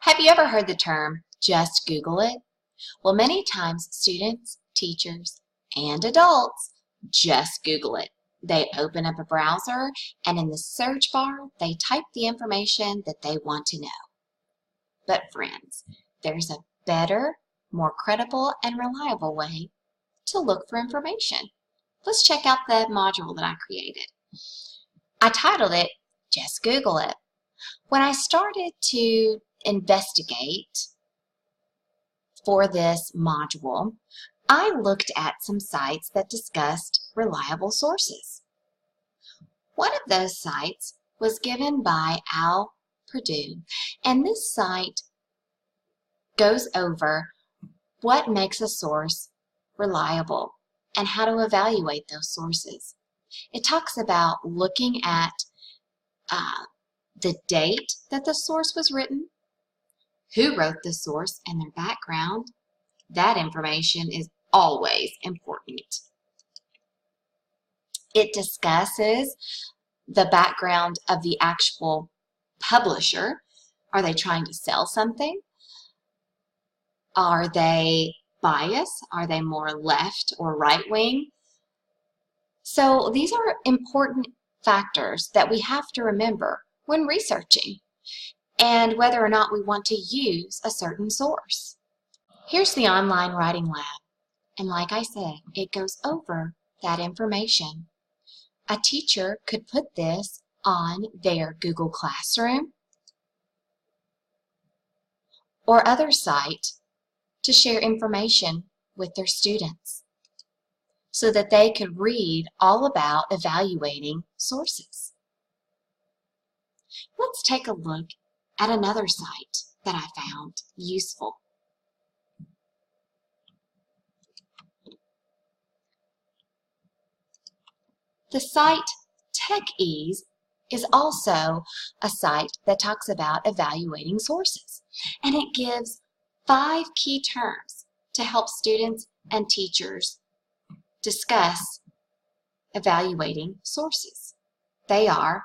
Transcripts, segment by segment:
Have you ever heard the term, just Google it? Well, many times students, teachers, and adults just Google it. They open up a browser and in the search bar, they type the information that they want to know. But friends, there's a better, more credible, and reliable way to look for information. Let's check out the module that I created. I titled it, Just Google It. When I started to investigate for this module, I looked at some sites that discussed reliable sources. One of those sites was given by Al Purdue, and this site goes over what makes a source reliable and how to evaluate those sources. It talks about looking at the date that the source was written, who wrote the source and their background. That information is always important. It discusses the background of the actual publisher. Are they trying to sell something? Are they biased? Are they more left or right wing? So these are important factors that we have to remember when researching and whether or not we want to use a certain source. Here's the online writing lab, and like I said, it goes over that information. A teacher could put this on their Google Classroom or other site to share information with their students so that they could read all about evaluating sources. Let's take a look at another site that I found useful. The site TechEase is also a site that talks about evaluating sources, and it gives 5 key terms to help students and teachers discuss evaluating sources. They are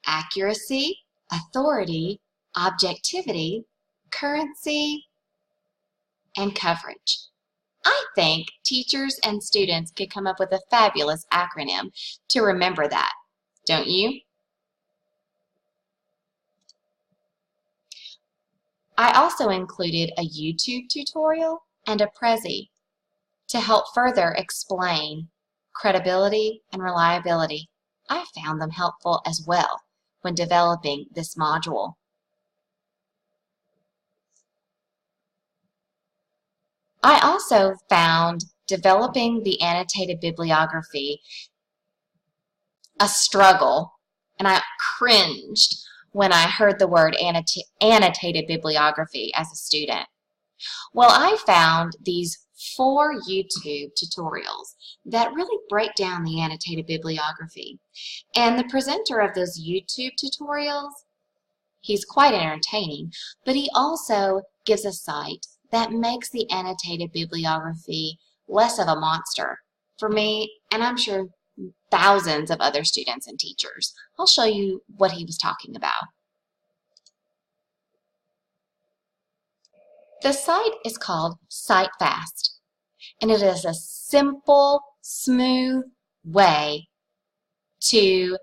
accuracy, authority, objectivity, currency, and coverage. I think teachers and students could come up with a fabulous acronym to remember that, don't you? I also included a YouTube tutorial and a Prezi to help further explain credibility and reliability. I found them helpful as well when developing this module. I also found developing the annotated bibliography a struggle, and I cringed when I heard the word annotated bibliography as a student. Well, I found these 4 YouTube tutorials that really break down the annotated bibliography. And the presenter of those YouTube tutorials, he's quite entertaining, but he also gives a site that makes the annotated bibliography less of a monster for me, and I'm sure thousands of other students and teachers. I'll show you what he was talking about. The site is called CiteFast, and it is a simple, smooth way to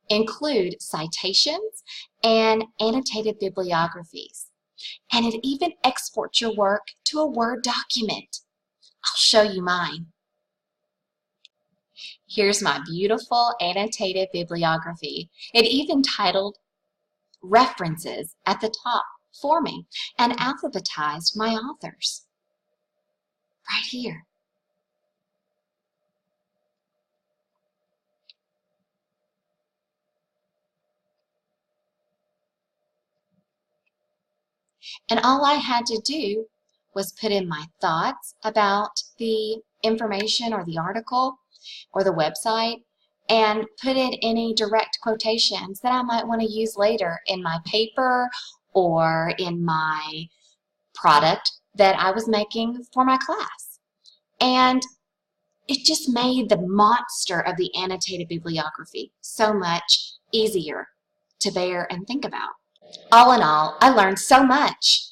include citations and annotated bibliographies. And it even exports your work to a Word document. I'll show you mine. Here's my beautiful annotated bibliography. It even titled references at the top for me and alphabetized my authors right here. And all I had to do was put in my thoughts about the information or the article or the website and put in any direct quotations that I might want to use later in my paper or in my product that I was making for my class. And it just made the monster of the annotated bibliography so much easier to bear and think about. All in all, I learned so much.